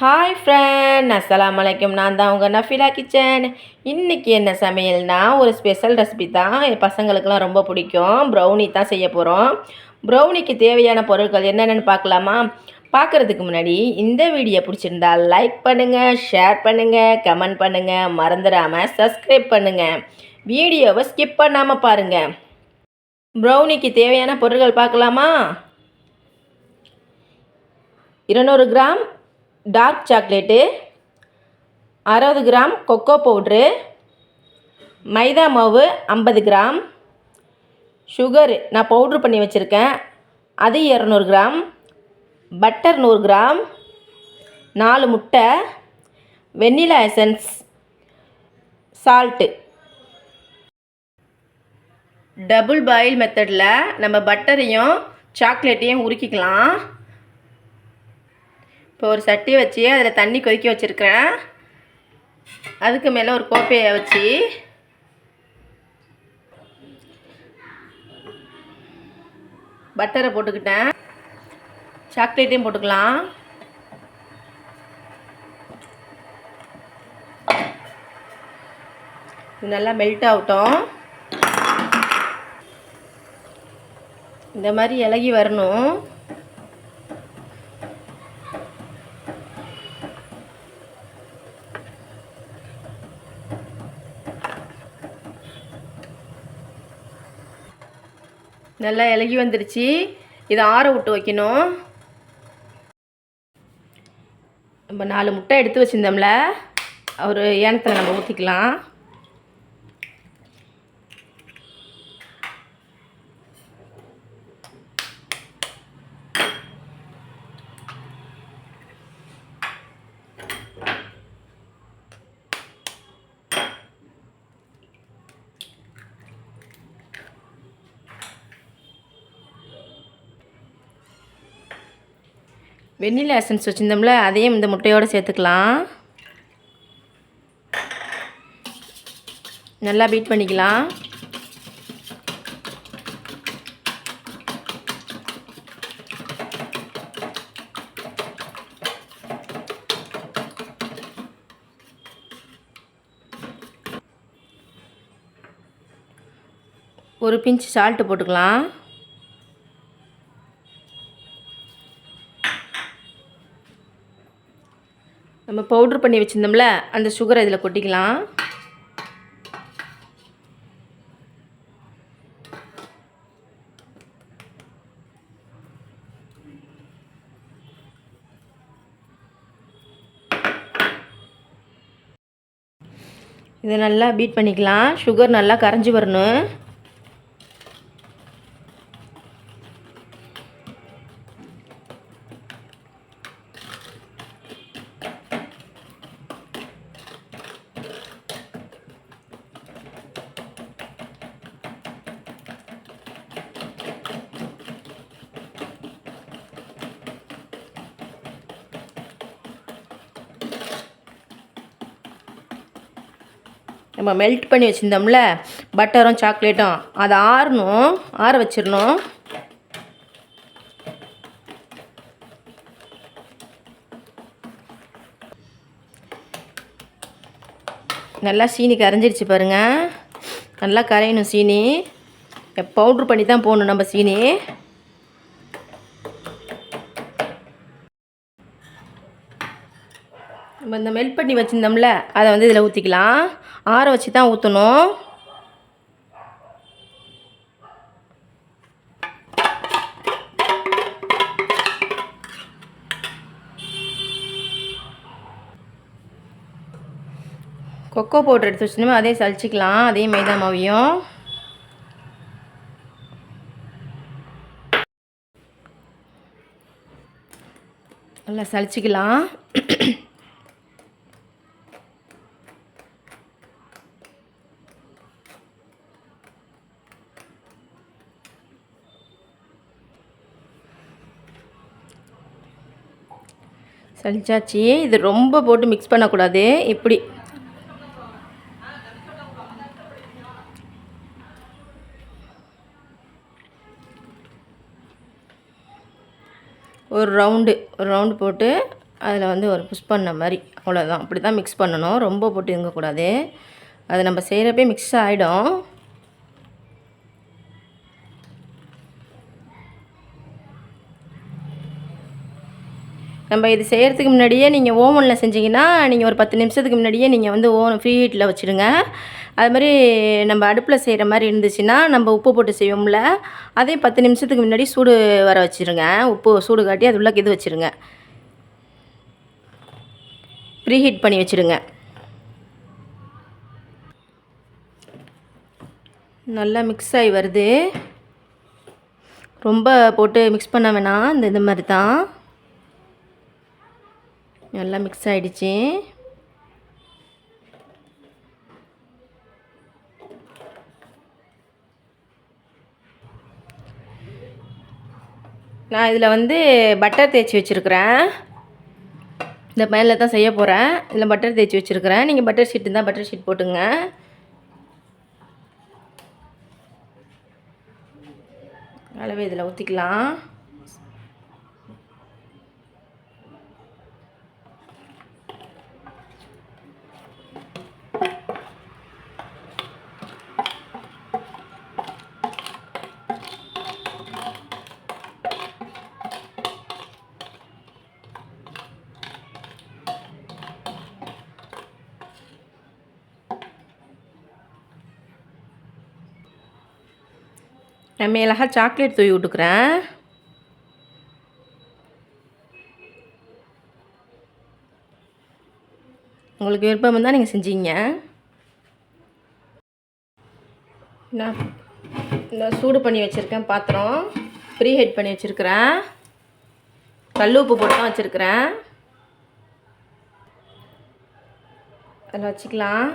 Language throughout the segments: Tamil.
ஹாய் ஃப்ரெண்ட், அஸ்ஸலாமு அலைக்கும். நான் தான் உங்கள் நஃபிலா கிச்சன். இன்றைக்கி என்ன சமையல்னா, ஒரு ஸ்பெஷல் ரெசிபி தான். என் பசங்களுக்கெலாம் ரொம்ப பிடிக்கும். ப்ரௌனி தான் செய்ய போகிறோம். ப்ரௌனிக்கு தேவையான பொருட்கள் என்னென்னு பார்க்கலாமா? பார்க்குறதுக்கு முன்னாடி இந்த வீடியோ பிடிச்சிருந்தா லைக் பண்ணுங்கள், ஷேர் பண்ணுங்கள், கமெண்ட் பண்ணுங்கள், மறந்துடாமல் சப்ஸ்கிரைப் பண்ணுங்கள். வீடியோவை ஸ்கிப் பண்ணாமல் பாருங்கள். ப்ரௌனிக்கு தேவையான பொருட்கள் பார்க்கலாமா? 200 gram dark chocolate, 60 gram cocoa powder, மைதா மாவு 50 கிராம், சுகரு நான் பவுட்ரு பண்ணி வச்சுருக்கேன் அது 200 கிராம், பட்டர் 100 கிராம், 4 முட்டை, vanilla essence, salt. Double boil மெத்தடில் நம்ம பட்டரையும் சாக்லேட்டையும் உருக்கிக்கலாம். இப்போ ஒரு சட்டி வச்சு அதில் தண்ணி கொதிக்க வச்சுருக்கிறேன். அதுக்கு மேலே ஒரு கோப்பையை வச்சு பட்டரை போட்டுக்கிட்டேன். சாக்லேட்டையும் போட்டுக்கலாம். இது நல்லா மெல்ட் ஆகட்டும். இந்த மாதிரி இலகி வரணும். நல்லா இலகி வந்துடுச்சு. இதை ஆற விட்டு வைக்கணும். நம்ம 4 முட்டை எடுத்து வச்சுருந்தோம்ல, ஒரு ஏனத்தில் நம்ம ஊற்றிக்கலாம். வெண்ணிலா எசன்ஸ் வச்சுருந்தோம்ல, அதையும் இந்த முட்டையோடு சேர்த்துக்கலாம். நல்லா பீட் பண்ணிக்கலாம். ஒரு பிஞ்ச் சால்ட்டு போட்டுக்கலாம். நம்ம பவுட்ரு பண்ணி வச்சுருந்தோம்ல, அந்த சுகரை இதில் கொட்டிக்கலாம். இதை நல்லா பீட் பண்ணிக்கலாம். சுகர் நல்லா கரைஞ்சி வரணும். நம்ம மெல்ட் பண்ணி வச்சுருந்தோம்ல பட்டரும் சாக்லேட்டும், அதை ஆறணும். ஆற வச்சிடணும். நல்லா சீனி கரைஞ்சிருச்சு பாருங்கள். நல்லா கரையணும் சீனி. பவுட்ரு பண்ணி தான் போடணும் நம்ம சீனி. நம்ம இந்த மெல்ட் பண்ணி வச்சுருந்தோம்ல, அதை வந்து இதில் ஊற்றிக்கலாம். ஆற வச்சு தான் ஊற்றணும். கொக்கோ பவுடர் எடுத்து வச்சுருந்தோம், அதையும் சளிச்சிக்கலாம். அதையும் மைதா மாவையும் நல்லா சளிச்சிக்கலாம். சளிச்சாச்சு. இது ரொம்ப போட்டு மிக்ஸ் பண்ணக்கூடாது. இப்படி ஒரு ரவுண்டு போட்டு அதில் வந்து ஒரு புஷ் பண்ண மாதிரி, அவ்வளோதான். அப்படி தான் மிக்ஸ் பண்ணணும், ரொம்ப போட்டு இருக்கக்கூடாது. அது நம்ம செய்கிறப்பே மிக்ஸ் ஆகிடும். நம்ம இது செய்கிறதுக்கு முன்னாடியே நீங்கள் ஓவனில் செஞ்சிங்கன்னா நீங்கள் ஒரு 10 நிமிஷத்துக்கு முன்னாடியே நீங்கள் வந்து ஓவன் ஃப்ரீ ஹீட்டில் வச்சுடுங்க. அது மாதிரி நம்ம அடுப்பில் செய்கிற மாதிரி இருந்துச்சுன்னா நம்ம உப்பு போட்டு செய்வோம்ல, அதையும் 10 நிமிஷத்துக்கு முன்னாடி சூடு வர வச்சுருங்க. உப்பு சூடு காட்டி அது உள்ள இது வச்சுருங்க, ப்ரீ ஹீட் பண்ணி வச்சுடுங்க. நல்லா மிக்ஸ் ஆகி வருது. ரொம்ப போட்டு மிக்ஸ் பண்ண வேணாம், இந்த மாதிரி தான். நல்லா மிக்ஸ் ஆகிடுச்சு. நான் இதில் வந்து பட்டர் தேய்ச்சி வச்சுருக்கிறேன். இந்த பேனில் தான் செய்ய போகிறேன். இதில் பட்டர் தேய்ச்சி வச்சுருக்கிறேன். நீங்கள் பட்டர் ஷீட் இருந்தால் பட்டர் ஷீட் போட்டுங்க. அளவு இதில் ஊற்றிக்கலாம். நான் மேலாக சாக்லேட் தூவி விட்டுக்கிறேன். உங்களுக்கு விருப்பம் இருந்தால் நீங்கள் செஞ்சீங்க. நான் சூடு பண்ணி வச்சுருக்கேன் பாத்திரம், ப்ரீ ஹீட் பண்ணி வச்சுருக்கிறேன். கல் உப்பு போட்டு தான் வச்சுருக்கிறேன். அதில் வச்சுக்கலாம்.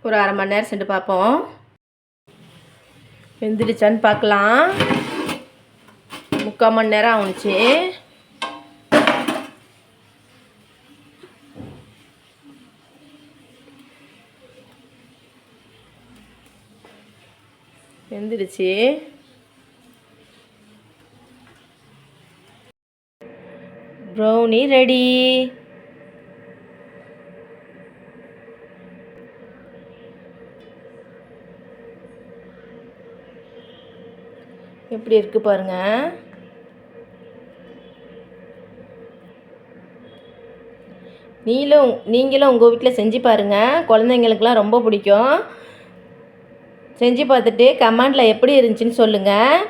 ஒரு அரை மணி நேரம் சென்று பார்ப்போம், வெந்துடுச்சான்னு பார்க்கலாம். 3/4 மணி நேரம் ஆகுச்சு. வெந்துடுச்சு. Brownie ready. எப்படி இருக்குது பாருங்கள். நீங்களும் உங்கள் வீட்டில் செஞ்சு பாருங்கள். குழந்தைங்களுக்குலாம் ரொம்ப பிடிக்கும். செஞ்சு பார்த்துட்டு கமெண்டில் எப்படி இருந்துச்சுன்னு சொல்லுங்கள்.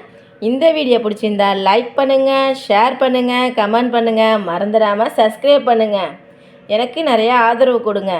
இந்த வீடியோ பிடிச்சிருந்தா லைக் பண்ணுங்கள், ஷேர் பண்ணுங்கள், கமெண்ட் பண்ணுங்கள். மறந்துடாமல் சப்ஸ்கிரைப் பண்ணுங்கள். எனக்கு நிறையா ஆதரவு கொடுங்க.